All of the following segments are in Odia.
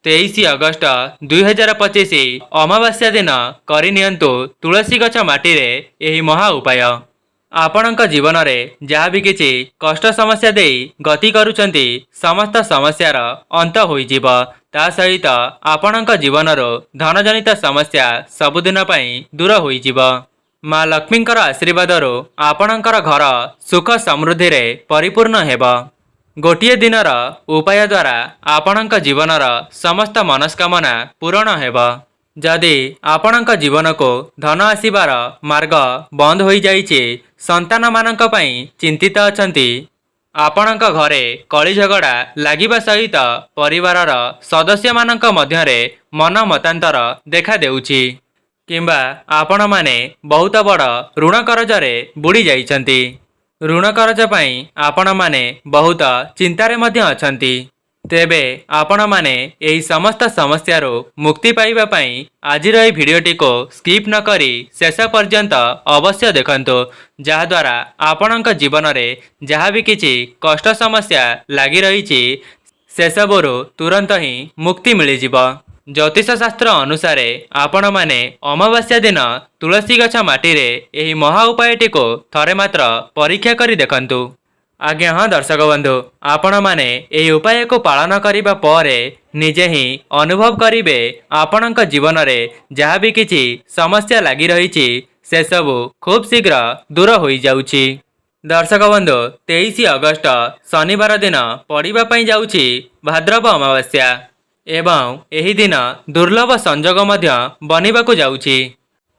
23 अगस्ट 2025 अमावास्या दिन करनियंतु तुलसी गछ माटीरे एही महा उपाय। आपणक जीवन में जहाँ भी किछि कष्ट समस्या दे गति करुचंती समस्त समस्यार अंत होइजिब। ता सहित आपणक जीवनर धनजनित समस्या सबुदिन पई दूर होइजिब। माँ लक्ष्मींकर आशीर्वादरू आपणकर घर सुख समृद्धि रे परिपूर्ण हेब। गोटिए दिनर उपाय द्वारा आपणक जीवनर समस्त मनस्कामना पूरण हेब। जदि आपणक जीवन को धन आसीबार मार्ग बंद हो जाइछि, संतान मानक पई चिंतित अछंती, आपणक घरे कली झगड़ा लागिबा सहित परिवारर सदस्य मानक मध्यरे मन मतांतर देखा देउछि, किंबा आपण माने बहुत बड़ ऋण करजरे बुड़ी जाइछंती। ऋण करज पई आपण माने बहुत चिंतारे मध्य अछंती। तेबे आपण माने एही समस्त समस्यारो मुक्ति पाइबा पई आजिर एही भिडियोटी को स्किप न करी शेष पर्यंत अवश्य देखंतु, जहा द्वारा आपणक जीवन रे जहा भी किछि कष्ट समस्या लागी रहिछि से सबरो तुरंत ही मुक्ति मिली जिवो। ज्योतिष शास्त्र अनुसार आपण माने अमावास्या दिन तुलसी गछ माटीरे एही महा उपायटी को थरे मात्र परीक्षा करी देखंतु। आज्ञा हाँ दर्शक बंधु, आपण माने एही उपाय को पालन करिबा परे निजे ही अनुभव करिवे आपणक जीवन रे जहा भी किछि समस्या लागी रहिछि से सबु खूब शीघ्र दूर होई जाउछि। दर्शक बंधु, 23 अगस्ट शनिवार दिन पड़िबा पई जाउछि भाद्रव अमावास्या एवं एही दिन दुर्लभ संजोग मध्य बनिबाकु जाउछि।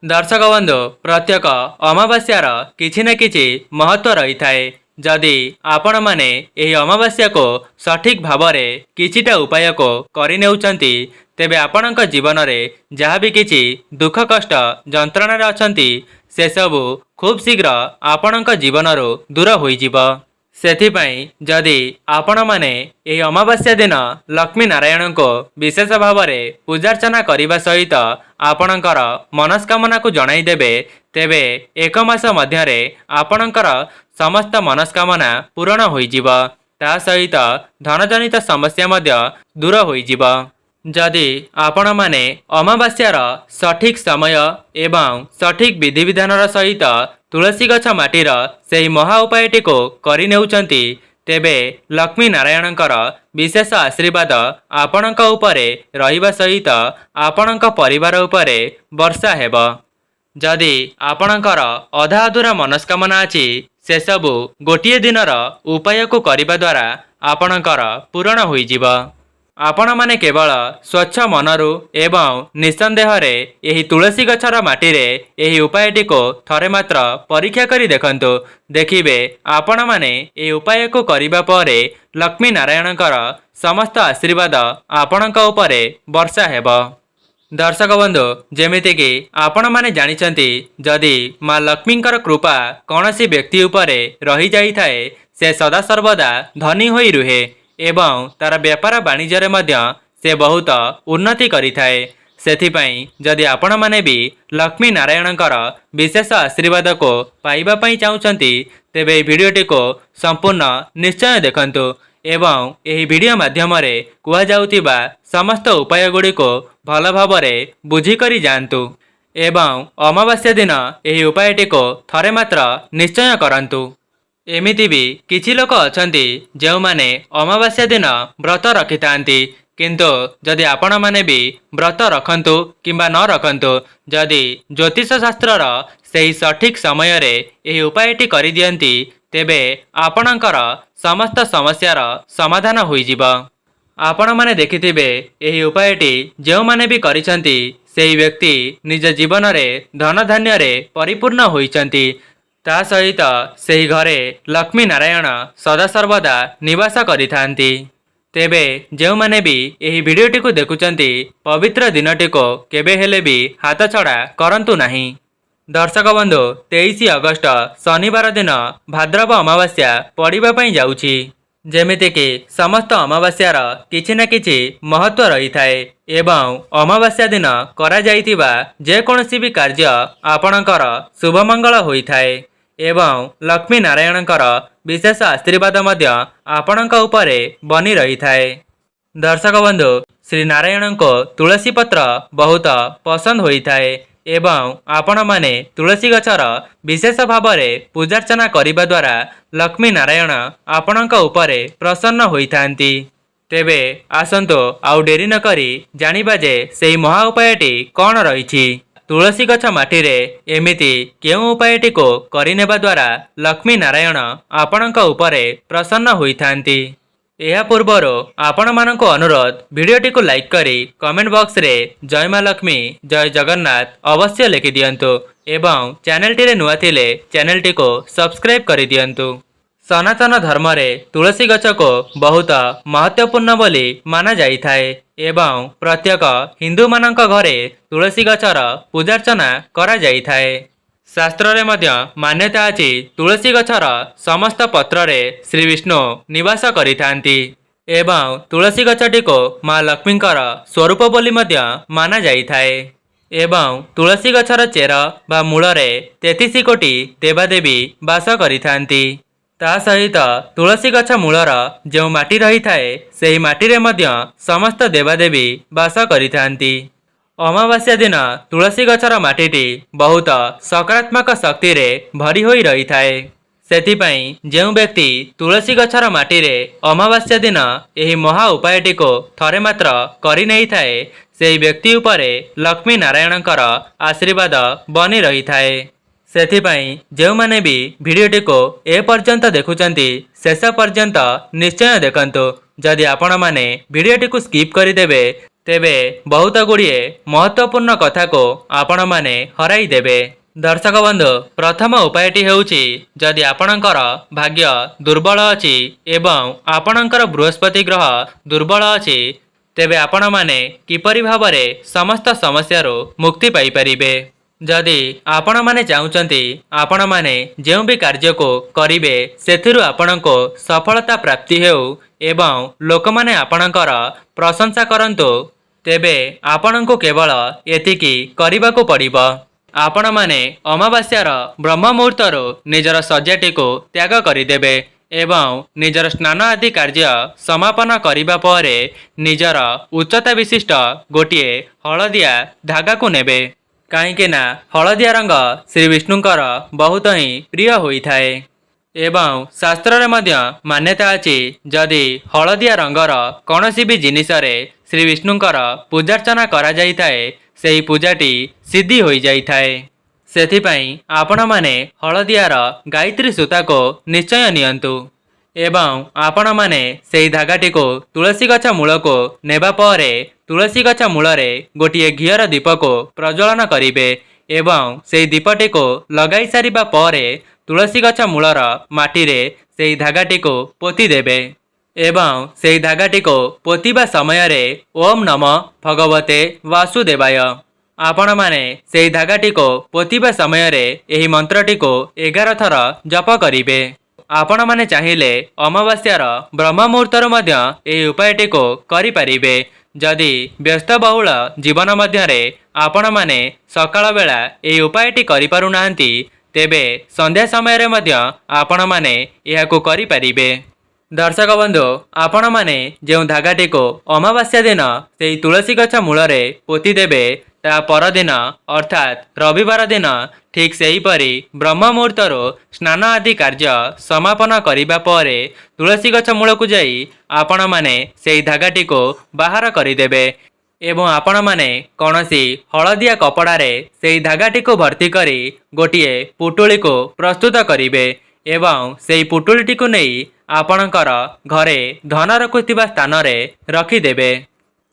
दर्शक बंधु, प्रत्येक अमावास्यार किछि न किछि महत्व रही थाए। जदि आपण माने एही अमावास्या को सठिक भावरे किछिटा उपाय को करि नेउचंती, तेबे आपणक जीवन रे जहा भी किछि दुख कष्ट जंत्रणा रे अछंती से सबु खूब शीघ्र आपणक जीवनरो दूर होइजिबो। सेथिपाई जदि आपण माने एही अमावास्या दिन लक्ष्मी नारायण को विशेष भाव में पूजार्चना करने सहित आपणकर मनस्कामना को जणाई देबे, तेबे एक मास मध्यरे आपणकर समस्त मनस्कामना पूर्ण होइजिब। ता सहित धनजनित समस्या मध्य दूर होइजिब। जदि आपण माने अमावास्यार सठिक समय एवं सठिक विधि विधानर सहित तुलसी गछ माटीर सेही महा उपायटी को करि नेउचंती, तेबे लक्ष्मी नारायणकर विशेष आशीर्वाद आपणक उपरे रहिबा सहित आपणक परिवार उपरे वर्षा हेब। जदि आपणकर अधा अधूरा मनस्कामना अछि से सबु गोटिए दिनर उपाय को करिबा द्वारा आपणकर पूर्ण होइजिब। आपण माने केवल स्वच्छ मनरु एवं निसंदेह रे एही तुलसी गछर माटीरे एही उपायटी को थरे मात्र परीक्षा करी देखंतु। देखिबे आपण माने एही उपाय को करिबा परे लक्ष्मी नारायणकर समस्त आशीर्वाद आपणक उपरे वर्षा हेब। दर्शक बंधु, जेमिति कि आपण माने जानिचंती, जदि माँ लक्ष्मींकर कृपा कौनसी व्यक्ति उपरे रही जाई थाए से सदा सर्वदा धनी होई रुहे एवं तार व्यापार वाणिज्य मध्य से बहुत उन्नति करि थाए। सेथिपाई जदि आपण माने भी लक्ष्मी नारायणकर विशेष आशीर्वाद को पाइबा पई चाहुचंती, तेबे भिडियोटी को संपूर्ण निश्चय देखंतु एवं एही भिडियो माध्यम रे कुआ जाउतिबा समस्त उपाय गुडी को भल भावरे बुझी करी जानतु एवं अमावास्या दिन एही उपायटी को थरे मात्र निश्चय करंतु। एमिति भी किछि लोक अछंती जो माने अमावास्या दिन व्रत रखिथांती, किंतु जदि आपण माने भी व्रत रखंतु किंबा न रखंतु, जदि ज्योतिष शास्त्रर सेही सठिक समय रे एही उपायटी करि दियंती, तेबे आपणकर समस्त समस्यार समाधान होइजिब। आपण माने देखिथिबे एही उपायटी जो माने भी करिसंती सेही व्यक्ति निज जीवन रे धन धान्य रे परिपूर्ण होइचंती। ता सहित सेही घरे लक्ष्मी नारायण सदा सर्वदा निवास करिथांती। तेबे जो माने भी एही भिडियोटी को देखुचंती, पवित्र दिनटी को केबे हेले भी हाथ छड़ा करंतु नाही। दर्शक बंधु, 23 अगस्ट शनिवार दिन भाद्रव अमावास्या पड़िबा पई जाउछि। जेमिति कि समस्त अमावास्यार किछि न किछि महत्व रही थाए एवं अमावास्या दिन करा जाइतिबा जे कोनोसी भी कार्य आपणकर शुभ मंगल होई थाए एवं लक्ष्मी नारायणकर विशेष आशीर्वाद मध्य आपणक उपरे बनी रही थाए। दर्शक बंधु, ଶ୍ରୀ ନାରାୟଣଙ୍କ ତୁଳସୀ ପତ୍ର ବହୁତ ପସନ୍ଦ ହୋଇଥାଏ ଏବଂ ଆପଣମାନେ ତୁଳସୀ ଗଛର ବିଶେଷ ଭାବରେ ପୂଜାର୍ଚ୍ଚନା କରିବା ଦ୍ୱାରା ଲକ୍ଷ୍ମୀ ନାରାୟଣ ଆପଣଙ୍କ ଉପରେ ପ୍ରସନ୍ନ ହୋଇଥାନ୍ତି। ତେବେ ଆସନ୍ତୁ ଆଉ ଡେରି ନକରି ଜାଣିବା ଯେ ସେହି ମହା ଉପାୟଟି କ'ଣ ରହିଛି। ତୁଳସୀ ଗଛ ମାଟିରେ ଏମିତି କେଉଁ ଉପାୟଟିକୁ କରିନେବା ଦ୍ୱାରା ଲକ୍ଷ୍ମୀ ନାରାୟଣ ଆପଣଙ୍କ ଉପରେ ପ୍ରସନ୍ନ ହୋଇଥାନ୍ତି। ଏହା ପୂର୍ବରୁ ଆପଣମାନଙ୍କୁ ଅନୁରୋଧ, ଭିଡ଼ିଓଟିକୁ ଲାଇକ୍ କରି କମେଣ୍ଟ ବକ୍ସରେ ଜୟ ମା ଲକ୍ଷ୍ମୀ ଜୟ ଜଗନ୍ନାଥ ଅବଶ୍ୟ ଲେଖିଦିଅନ୍ତୁ ଏବଂ ଚ୍ୟାନେଲଟିରେ ନୂଆ ଥିଲେ ଚ୍ୟାନେଲଟିକୁ ସବସ୍କ୍ରାଇବ୍ କରିଦିଅନ୍ତୁ। ସନାତନ ଧର୍ମରେ ତୁଳସୀ ଗଛକୁ ବହୁତ ମହତ୍ୱପୂର୍ଣ୍ଣ ବୋଲି ମାନାଯାଇଥାଏ ଏବଂ ପ୍ରତ୍ୟେକ ହିନ୍ଦୁମାନଙ୍କ ଘରେ ତୁଳସୀ ଗଛର ପୂଜାର୍ଚ୍ଚନା କରାଯାଇଥାଏ। ଶାସ୍ତ୍ରରେ ମଧ୍ୟ ମାନ୍ୟତା ଅଛି ତୁଳସୀ ଗଛର ସମସ୍ତ ପତ୍ରରେ ଶ୍ରୀବିଷ୍ଣୁ ନିବାସ କରିଥାନ୍ତି ଏବଂ ତୁଳସୀ ଗଛଟିକୁ ମା ଲକ୍ଷ୍ମୀଙ୍କର ସ୍ୱରୂପ ବୋଲି ମଧ୍ୟ ମାନାଯାଇଥାଏ ଏବଂ ତୁଳସୀ ଗଛର ଚେର ବା ମୂଳରେ 33 କୋଟି ଦେବାଦେବୀ ବାସ କରିଥାନ୍ତି। ତା ସହିତ ତୁଳସୀ ଗଛ ମୂଳର ଯେଉଁ ମାଟି ରହିଥାଏ ସେହି ମାଟିରେ ମଧ୍ୟ ସମସ୍ତ ଦେବାଦେବୀ ବାସ କରିଥାନ୍ତି। ଅମାବାସ୍ୟା ଦିନ ତୁଳସୀ ଗଛର ମାଟିଟି ବହୁତ ସକାରାତ୍ମକ ଶକ୍ତିରେ ଭରି ହୋଇ ରହିଥାଏ। ସେଥିପାଇଁ ଯେଉଁ ବ୍ୟକ୍ତି ତୁଳସୀ ଗଛର ମାଟିରେ ଅମାବାସ୍ୟା ଦିନ ଏହି ମହା ଉପାୟଟିକୁ ଥରେ ମାତ୍ର କରିନେଇଥାଏ ସେହି ବ୍ୟକ୍ତି ଉପରେ ଲକ୍ଷ୍ମୀ ନାରାୟଣଙ୍କର ଆଶୀର୍ବାଦ ବନି ରହିଥାଏ। ସେଥିପାଇଁ ଯେଉଁମାନେ ବି ଭିଡ଼ିଓଟିକୁ ଏପର୍ଯ୍ୟନ୍ତ ଦେଖୁଛନ୍ତି ଶେଷ ପର୍ଯ୍ୟନ୍ତ ନିଶ୍ଚୟ ଦେଖନ୍ତୁ। ଯଦି ଆପଣମାନେ ଭିଡ଼ିଓଟିକୁ ସ୍କିପ୍ କରିଦେବେ ତେବେ ବହୁତ ଗୁଡ଼ିଏ ମହତ୍ୱପୂର୍ଣ୍ଣ କଥାକୁ ଆପଣମାନେ ହରାଇଦେବେ। ଦର୍ଶକ ବନ୍ଧୁ, ପ୍ରଥମ ଉପାୟଟି ହେଉଛି, ଯଦି ଆପଣଙ୍କର ଭାଗ୍ୟ ଦୁର୍ବଳ ଅଛି ଏବଂ ଆପଣଙ୍କର ବୃହସ୍ପତି ଗ୍ରହ ଦୁର୍ବଳ ଅଛି ତେବେ ଆପଣମାନେ କିପରି ଭାବରେ ସମସ୍ତ ସମସ୍ୟାରୁ ମୁକ୍ତି ପାଇପାରିବେ। ଯଦି ଆପଣମାନେ ଚାହୁଁଛନ୍ତି ଆପଣମାନେ ଯେଉଁ ବି କାର୍ଯ୍ୟକୁ କରିବେ ସେଥିରୁ ଆପଣଙ୍କୁ ସଫଳତା ପ୍ରାପ୍ତି ହେଉ ଏବଂ ଲୋକମାନେ ଆପଣଙ୍କର ପ୍ରଶଂସା କରନ୍ତୁ ତେବେ ଆପଣଙ୍କୁ କେବଳ ଏତିକି କରିବାକୁ ପଡ଼ିବ। ଆପଣମାନେ ଅମାବାସ୍ୟାର ବ୍ରହ୍ମ ମୁହୂର୍ତ୍ତରୁ ନିଜର ଶଯ୍ୟାଟିକୁ ତ୍ୟାଗ କରିଦେବେ ଏବଂ ନିଜର ସ୍ନାନ ଆଦି କାର୍ଯ୍ୟ ସମାପନ କରିବା ପରେ ନିଜର ଉଚ୍ଚତା ବିଶିଷ୍ଟ ଗୋଟିଏ ହଳଦିଆ ଧାଗାକୁ ନେବେ। କାହିଁକି ନା ହଳଦିଆ ରଙ୍ଗ ଶ୍ରୀବିଷ୍ଣୁଙ୍କର ବହୁତ ହିଁ ପ୍ରିୟ ହୋଇଥାଏ ଏବଂ ଶାସ୍ତ୍ରରେ ମଧ୍ୟ ମାନ୍ୟତା ଅଛି ଯଦି ହଳଦିଆ ରଙ୍ଗର କୌଣସି ବି ଜିନିଷରେ ଶ୍ରୀବିଷ୍ଣୁଙ୍କର ପୂଜାର୍ଚ୍ଚନା କରାଯାଇଥାଏ ସେହି ପୂଜାଟି ସିଦ୍ଧି ହୋଇଯାଇଥାଏ। ସେଥିପାଇଁ ଆପଣମାନେ ହଳଦିଆର ଗାୟତ୍ରୀ ସୂତାକୁ ନିଶ୍ଚୟ ନିଅନ୍ତୁ ଏବଂ ଆପଣମାନେ ସେହି ଧାଗାଟିକୁ ତୁଳସୀ ଗଛ ମୂଳକୁ ନେବା ପରେ ତୁଳସୀ ଗଛ ମୂଳରେ ଗୋଟିଏ ଘିଅର ଦୀପକୁ ପ୍ରଜ୍ୱଳନ କରିବେ ଏବଂ ସେହି ଦୀପଟିକୁ ଲଗାଇ ସାରିବା ପରେ ତୁଳସୀ ଗଛ ମୂଳର ମାଟିରେ ସେହି ଧାଗାଟିକୁ ପୋତି ଦେବେ ଏବଂ ସେହି ଧାଗାଟିକୁ ପୋତିବା ସମୟରେ ଓମ୍ ନମଃ ଭଗବତେ ବାସୁଦେବାୟ ଆପଣମାନେ ସେହି ଧାଗାଟିକୁ ପୋତିବା ସମୟରେ ଏହି ମନ୍ତ୍ରଟିକୁ 11 ଥର ଜପ କରିବେ। ଆପଣମାନେ ଚାହିଁଲେ ଅମାବାସ୍ୟାର ବ୍ରହ୍ମ ମୁହୂର୍ତ୍ତରୁ ମଧ୍ୟ ଏହି ଉପାୟଟିକୁ କରିପାରିବେ। ଯଦି ବ୍ୟସ୍ତବହୁଳ ଜୀବନ ମଧ୍ୟରେ ଆପଣମାନେ ସକାଳ ବେଳା ଏହି ଉପାୟଟି କରିପାରୁନାହାନ୍ତି ତେବେ ସନ୍ଧ୍ୟା ସମୟରେ ମଧ୍ୟ ଆପଣମାନେ ଏହାକୁ କରିପାରିବେ। ଦର୍ଶକ ବନ୍ଧୁ, ଆପଣମାନେ ଯେଉଁ ଧାଗାଟିକୁ ଅମାବାସ୍ୟା ଦିନ ସେହି ତୁଳସୀ ଗଛ ମୂଳରେ ପୋତି ଦେବେ ତା ପରଦିନ ଅର୍ଥାତ୍ ରବିବାର ଦିନ ଠିକ୍ ସେହିପରି ବ୍ରହ୍ମ ମୁହୂର୍ତ୍ତରୁ ସ୍ନାନ ଆଦି କାର୍ଯ୍ୟ ସମାପନ କରିବା ପରେ ତୁଳସୀ ଗଛ ମୂଳକୁ ଯାଇ ଆପଣମାନେ ସେହି ଧାଗାଟିକୁ ବାହାର କରିଦେବେ ଏବଂ ଆପଣମାନେ କୌଣସି ହଳଦିଆ କପଡ଼ାରେ ସେହି ଧାଗାଟିକୁ ଭର୍ତ୍ତି କରି ଗୋଟିଏ ପୁଟୁଳିକୁ ପ୍ରସ୍ତୁତ କରିବେ ଏବଂ ସେହି ପୁଟୁଳିଟିକୁ ନେଇ ଆପଣଙ୍କର ଘରେ ଧନ ରଖୁଥିବା ସ୍ଥାନରେ ରଖିଦେବେ।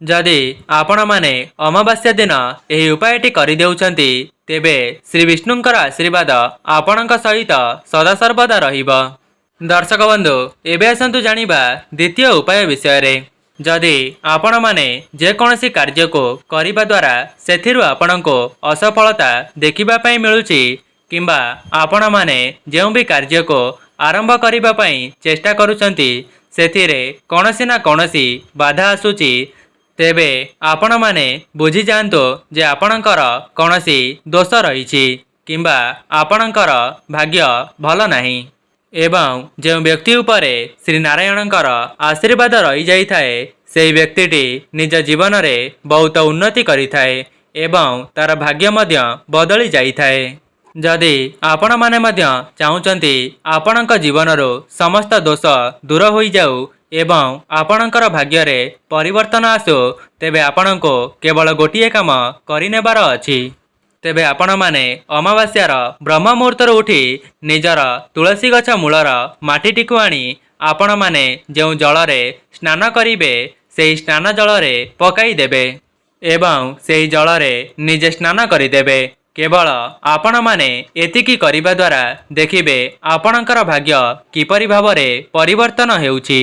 ଯଦି ଆପଣମାନେ ଅମାବାସ୍ୟା ଦିନ ଏହି ଉପାୟଟି କରିଦେଉଛନ୍ତି ତେବେ ଶ୍ରୀବିଷ୍ଣୁଙ୍କର ଆଶୀର୍ବାଦ ଆପଣଙ୍କ ସହିତ ସଦାସର୍ବଦା ରହିବ। ଦର୍ଶକ ବନ୍ଧୁ, ଏବେ ଆସନ୍ତୁ ଜାଣିବା ଦ୍ୱିତୀୟ ଉପାୟ ବିଷୟରେ। ଯଦି ଆପଣମାନେ ଯେକୌଣସି କାର୍ଯ୍ୟକୁ କରିବା ଦ୍ୱାରା ସେଥିରୁ ଆପଣଙ୍କୁ ଅସଫଳତା ଦେଖିବା ପାଇଁ ମିଳୁଛି କିମ୍ବା ଆପଣମାନେ ଯେଉଁ ବି କାର୍ଯ୍ୟକୁ ଆରମ୍ଭ କରିବା ପାଇଁ ଚେଷ୍ଟା କରୁଛନ୍ତି ସେଥିରେ କୌଣସି ନା କୌଣସି ବାଧା ଆସୁଛି ତେବେ ଆପଣମାନେ ବୁଝିଯାଆନ୍ତୁ ଯେ ଆପଣଙ୍କର କୌଣସି ଦୋଷ ରହିଛି କିମ୍ବା ଆପଣଙ୍କର ଭାଗ୍ୟ ଭଲ ନାହିଁ ଏବଂ ଯେଉଁ ବ୍ୟକ୍ତି ଉପରେ ଶ୍ରୀ ନାରାୟଣଙ୍କର ଆଶୀର୍ବାଦ ରହିଯାଇଥାଏ ସେହି ବ୍ୟକ୍ତିଟି ନିଜ ଜୀବନରେ ବହୁତ ଉନ୍ନତି କରିଥାଏ ଏବଂ ତାର ଭାଗ୍ୟ ମଧ୍ୟ ବଦଳି ଯାଇଥାଏ। ଯଦି ଆପଣମାନେ ମଧ୍ୟ ଚାହୁଁଛନ୍ତି ଆପଣଙ୍କ ଜୀବନରୁ ସମସ୍ତ ଦୋଷ ଦୂର ହୋଇଯାଉ ଏବଂ ଆପଣଙ୍କର ଭାଗ୍ୟରେ ପରିବର୍ତ୍ତନ ଆସୁ, ତେବେ ଆପଣଙ୍କୁ କେବଳ ଗୋଟିଏ କାମ କରିନେବାର ଅଛି। ତେବେ ଆପଣମାନେ ଅମାବାସ୍ୟାର ବ୍ରହ୍ମ ମୁହୂର୍ତ୍ତରୁ ଉଠି ନିଜର ତୁଳସୀ ଗଛ ମୂଳର ମାଟିଟିକୁ ଆଣି ଆପଣମାନେ ଯେଉଁ ଜଳରେ ସ୍ନାନ କରିବେ ସେହି ସ୍ନାନ ଜଳରେ ପକାଇଦେବେ ଏବଂ ସେହି ଜଳରେ ନିଜେ ସ୍ନାନ କରିଦେବେ। କେବଳ ଆପଣମାନେ ଏତିକି କରିବା ଦ୍ୱାରା ଦେଖିବେ ଆପଣଙ୍କର ଭାଗ୍ୟ କିପରି ଭାବରେ ପରିବର୍ତ୍ତନ ହେଉଛି।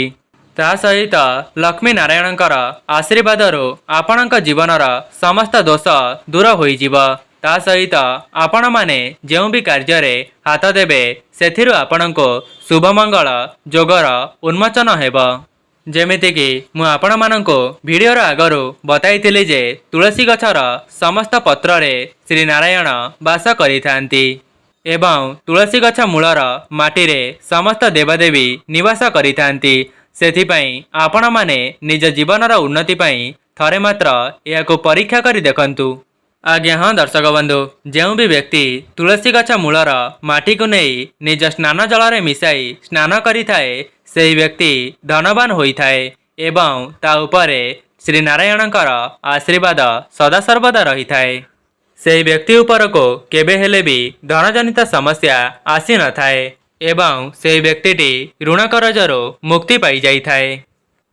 ତା ସହିତ ଲକ୍ଷ୍ମୀ ନାରାୟଣଙ୍କର ଆଶୀର୍ବାଦରୁ ଆପଣଙ୍କ ଜୀବନର ସମସ୍ତ ଦୋଷ ଦୂର ହୋଇଯିବ। ତା ସହିତ ଆପଣମାନେ ଯେଉଁ ବି କାର୍ଯ୍ୟରେ ହାତ ଦେବେ ସେଥିରୁ ଆପଣଙ୍କୁ ଶୁଭମଙ୍ଗଳ ଯୋଗର ଉନ୍ମୋଚନ ହେବ। ଯେମିତିକି ମୁଁ ଆପଣମାନଙ୍କୁ ଭିଡ଼ିଓର ଆଗରୁ ବତାଇଥିଲି ଯେ ତୁଳସୀ ଗଛର ସମସ୍ତ ପତ୍ରରେ ଶ୍ରୀ ନାରାୟଣ ବାସ କରିଥାନ୍ତି ଏବଂ ତୁଳସୀ ଗଛ ମୂଳର ମାଟିରେ ସମସ୍ତ ଦେବାଦେବୀ ନିବାସ କରିଥାନ୍ତି। ସେଥିପାଇଁ ଆପଣମାନେ ନିଜ ଜୀବନର ଉନ୍ନତି ପାଇଁ ଥରେ ମାତ୍ର ଏହାକୁ ପରୀକ୍ଷା କରି ଦେଖନ୍ତୁ। ଆଜ୍ଞା ହଁ ଦର୍ଶକ ବନ୍ଧୁ, ଯେଉଁ ବି ବ୍ୟକ୍ତି ତୁଳସୀ ଗଛ ମୂଳର ମାଟିକୁ ନେଇ ନିଜ ସ୍ନାନ ଜଳରେ ମିଶାଇ ସ୍ନାନ କରିଥାଏ ସେହି ବ୍ୟକ୍ତି ଧନବାନ ହୋଇଥାଏ ଏବଂ ତା ଉପରେ ଶ୍ରୀ ନାରାୟଣଙ୍କର ଆଶୀର୍ବାଦ ସଦାସର୍ବଦା ରହିଥାଏ। ସେହି ବ୍ୟକ୍ତି ଉପରକୁ କେବେ ହେଲେ ବି ଧନଜନିତ ସମସ୍ୟା ଆସିନଥାଏ ଏବଂ ସେହି ବ୍ୟକ୍ତିଟି ଋଣ କରଜରୁ ମୁକ୍ତି ପାଇଯାଇଥାଏ।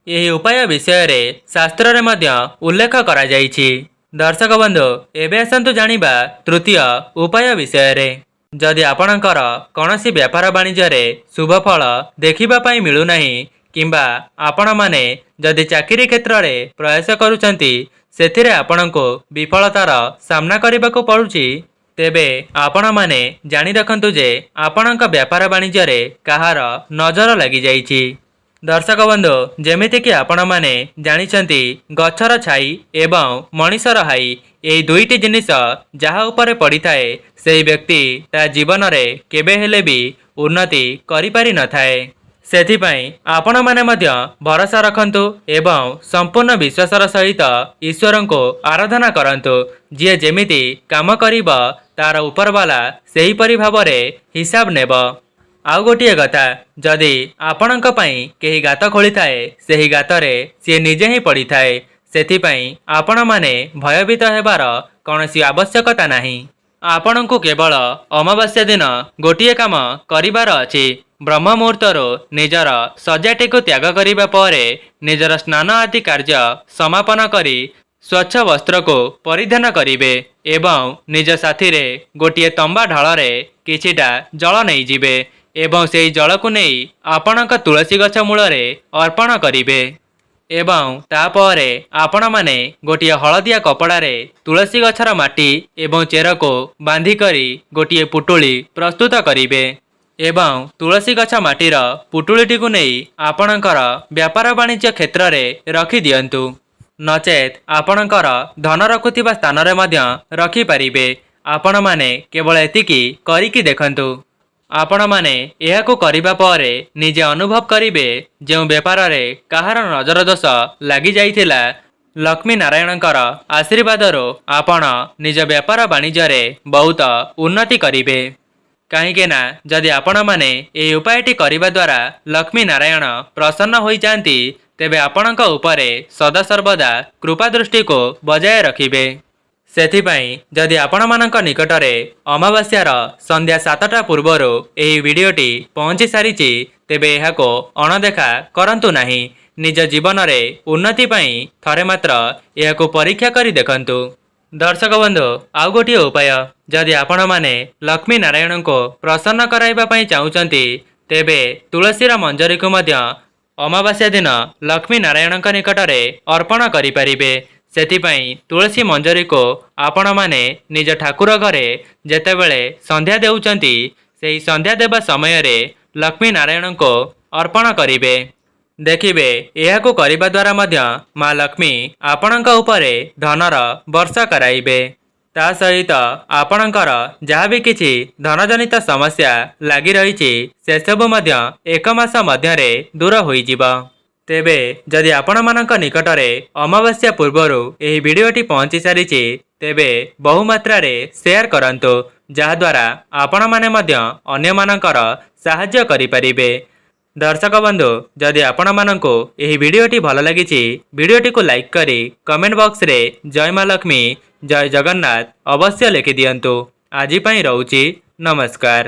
ଏହି ଉପାୟ ବିଷୟରେ ଶାସ୍ତ୍ରରେ ମଧ୍ୟ ଉଲ୍ଲେଖ କରାଯାଇଛି। ଦର୍ଶକ ବନ୍ଧୁ, ଏବେ ଆସନ୍ତୁ ଜାଣିବା ତୃତୀୟ ଉପାୟ ବିଷୟରେ। ଯଦି ଆପଣଙ୍କର କୌଣସି ବ୍ୟାପାର ବାଣିଜ୍ୟରେ ଶୁଭଫଳ ଦେଖିବା ପାଇଁ ମିଳୁନାହିଁ କିମ୍ବା ଆପଣମାନେ ଯଦି ଚାକିରି କ୍ଷେତ୍ରରେ ପ୍ରୟାସ କରୁଛନ୍ତି ସେଥିରେ ଆପଣଙ୍କୁ ବିଫଳତାର ସାମ୍ନା କରିବାକୁ ପଡ଼ୁଛି, ତେବେ ଆପଣମାନେ ଜାଣି ରଖନ୍ତୁ ଯେ ଆପଣଙ୍କ ବ୍ୟାପାର ବାଣିଜ୍ୟରେ କାହାର ନଜର ଲାଗିଯାଇଛି। ଦର୍ଶକ ବନ୍ଧୁ, ଯେମିତିକି ଆପଣମାନେ ଜାଣିଛନ୍ତି ଗଛର ଛାଇ ଏବଂ ମଣିଷର ହାଇ, ଏହି ଦୁଇଟି ଜିନିଷ ଯାହା ଉପରେ ପଡ଼ିଥାଏ ସେହି ବ୍ୟକ୍ତି ତା ଜୀବନରେ କେବେ ହେଲେ ବି ଉନ୍ନତି କରିପାରିନଥାଏ। ସେଥିପାଇଁ ଆପଣମାନେ ମଧ୍ୟ ଭରସା ରଖନ୍ତୁ ଏବଂ ସମ୍ପୂର୍ଣ୍ଣ ବିଶ୍ୱାସର ସହିତ ଈଶ୍ୱରଙ୍କୁ ଆରାଧନା କରନ୍ତୁ। ଯିଏ ଯେମିତି କାମ କରିବ ତାର ଉପରବାଲା ସେହିପରି ଭାବରେ ହିସାବ ନେବ। ଆଉ ଗୋଟିଏ କଥା, ଯଦି ଆପଣଙ୍କ ପାଇଁ କେହି ଗାତ ଖୋଳିଥାଏ ସେହି ଗାତରେ ସିଏ ନିଜେ ହିଁ ପଡ଼ିଥାଏ। ସେଥିପାଇଁ ଆପଣମାନେ ଭୟଭୀତ ହେବାର କୌଣସି ଆବଶ୍ୟକତା ନାହିଁ। ଆପଣଙ୍କୁ କେବଳ ଅମାବାସ୍ୟା ଦିନ ଗୋଟିଏ କାମ କରିବାର ଅଛି। ବ୍ରହ୍ମ ମୁହୂର୍ତ୍ତରୁ ନିଜର ଶଯ୍ୟାଟିକୁ ତ୍ୟାଗ କରିବା ପରେ ନିଜର ସ୍ନାନ ଆଦି କାର୍ଯ୍ୟ ସମାପନ କରି ସ୍ୱଚ୍ଛ ବସ୍ତ୍ରକୁ ପରିଧାନ କରିବେ ଏବଂ ନିଜ ସାଥିରେ ଗୋଟିଏ ତମ୍ବା ଢାଳରେ କିଛିଟା ଜଳ ନେଇଯିବେ ଏବଂ ସେହି ଜଳକୁ ନେଇ ଆପଣଙ୍କ ତୁଳସୀ ଗଛ ମୂଳରେ ଅର୍ପଣ କରିବେ ଏବଂ ତାପରେ ଆପଣମାନେ ଗୋଟିଏ ହଳଦିଆ କପଡ଼ାରେ ତୁଳସୀ ଗଛର ମାଟି ଏବଂ ଚେରକୁ ବାନ୍ଧିକରି ଗୋଟିଏ ପୁଟୁଳି ପ୍ରସ୍ତୁତ କରିବେ ଏବଂ ତୁଳସୀ ଗଛ ମାଟିର ପୁଟୁଳିଟିକୁ ନେଇ ଆପଣଙ୍କର ବ୍ୟାପାର ବାଣିଜ୍ୟ କ୍ଷେତ୍ରରେ ରଖିଦିଅନ୍ତୁ। ନଚେତ୍ ଆପଣଙ୍କର ଧନ ରଖୁଥିବା ସ୍ଥାନରେ ମଧ୍ୟ ରଖିପାରିବେ। ଆପଣମାନେ କେବଳ ଏତିକି କରିକି ଦେଖନ୍ତୁ। ଆପଣମାନେ ଏହାକୁ କରିବା ପରେ ନିଜେ ଅନୁଭବ କରିବେ ଯେଉଁ ବେପାରରେ କାହାର ନଜର ଦୋଷ ଲାଗିଯାଇଥିଲା, ଲକ୍ଷ୍ମୀ ନାରାୟଣଙ୍କର ଆଶୀର୍ବାଦରୁ ଆପଣ ନିଜ ବ୍ୟାପାର ବାଣିଜ୍ୟରେ ବହୁତ ଉନ୍ନତି କରିବେ। କାହିଁକି ନା ଯଦି ଆପଣମାନେ ଏହି ଉପାୟଟି କରିବା ଦ୍ୱାରା ଲକ୍ଷ୍ମୀ ନାରାୟଣ ପ୍ରସନ୍ନ ହୋଇଯାଆନ୍ତି ତେବେ ଆପଣଙ୍କ ଉପରେ ସଦାସର୍ବଦା କୃପା ଦୃଷ୍ଟିକୁ ବଜାୟ ରଖିବେ। ସେଥିପାଇଁ ଯଦି ଆପଣମାନଙ୍କ ନିକଟରେ ଅମାବାସ୍ୟାର ସନ୍ଧ୍ୟା 7ଟା ପୂର୍ବରୁ ଏହି ଭିଡ଼ିଓଟି ପହଞ୍ଚି ସାରିଛି ତେବେ ଏହାକୁ ଅଣଦେଖା କରନ୍ତୁ ନାହିଁ। ନିଜ ଜୀବନରେ ଉନ୍ନତି ପାଇଁ ଥରେ ମାତ୍ର ଏହାକୁ ପରୀକ୍ଷା କରି ଦେଖନ୍ତୁ। ଦର୍ଶକ ବନ୍ଧୁ, ଆଉ ଗୋଟିଏ ଉପାୟ, ଯଦି ଆପଣମାନେ ଲକ୍ଷ୍ମୀ ନାରାୟଣଙ୍କୁ ପ୍ରସନ୍ନ କରାଇବା ପାଇଁ ଚାହୁଁଛନ୍ତି ତେବେ ତୁଳସୀର ମଞ୍ଜରୀକୁ ମଧ୍ୟ ଅମାବାସ୍ୟା ଦିନ ଲକ୍ଷ୍ମୀ ନାରାୟଣଙ୍କ ନିକଟରେ ଅର୍ପଣ କରିପାରିବେ। ସେଥିପାଇଁ ତୁଳସୀ ମଞ୍ଜରୀକୁ ଆପଣମାନେ ନିଜ ଠାକୁର ଘରେ ଯେତେବେଳେ ସନ୍ଧ୍ୟା ଦେଉଛନ୍ତି ସେହି ସନ୍ଧ୍ୟା ଦେବା ସମୟରେ ଲକ୍ଷ୍ମୀ ନାରାୟଣଙ୍କୁ ଅର୍ପଣ କରିବେ। ଦେଖିବେ ଏହାକୁ କରିବା ଦ୍ୱାରା ମଧ୍ୟ ମା ଲକ୍ଷ୍ମୀ ଆପଣଙ୍କ ଉପରେ ଧନର ବର୍ଷା କରାଇବେ। ତା ସହିତ ଆପଣଙ୍କର ଯାହା ବି କିଛି ଧନଜନିତ ସମସ୍ୟା ଲାଗି ରହିଛି ସେସବୁ ମଧ୍ୟ 1 ମାସ ମଧ୍ୟରେ ଦୂର ହୋଇଯିବ। ତେବେ ଯଦି ଆପଣମାନଙ୍କ ନିକଟରେ ଅମାବାସ୍ୟା ପୂର୍ବରୁ ଏହି ଭିଡ଼ିଓଟି ପହଞ୍ଚି ସାରିଛି ତେବେ ବହୁ ମାତ୍ରାରେ ସେୟାର କରନ୍ତୁ, ଯାହାଦ୍ୱାରା ଆପଣମାନେ ମଧ୍ୟ ଅନ୍ୟମାନଙ୍କର ସାହାଯ୍ୟ କରିପାରିବେ। ଦର୍ଶକ ବନ୍ଧୁ, ଯଦି ଆପଣମାନଙ୍କୁ ଏହି ଭିଡ଼ିଓଟି ଭଲ ଲାଗିଛି ଭିଡ଼ିଓଟିକୁ ଲାଇକ୍ କରି କମେଣ୍ଟ ବକ୍ସରେ ଜୟ ମା ଲକ୍ଷ୍ମୀ, ଜୟ ଜଗନ୍ନାଥ ଅବଶ୍ୟ ଲେଖିଦିଅନ୍ତୁ। ଆଜି ପାଇଁ ରହୁଛି, ନମସ୍କାର।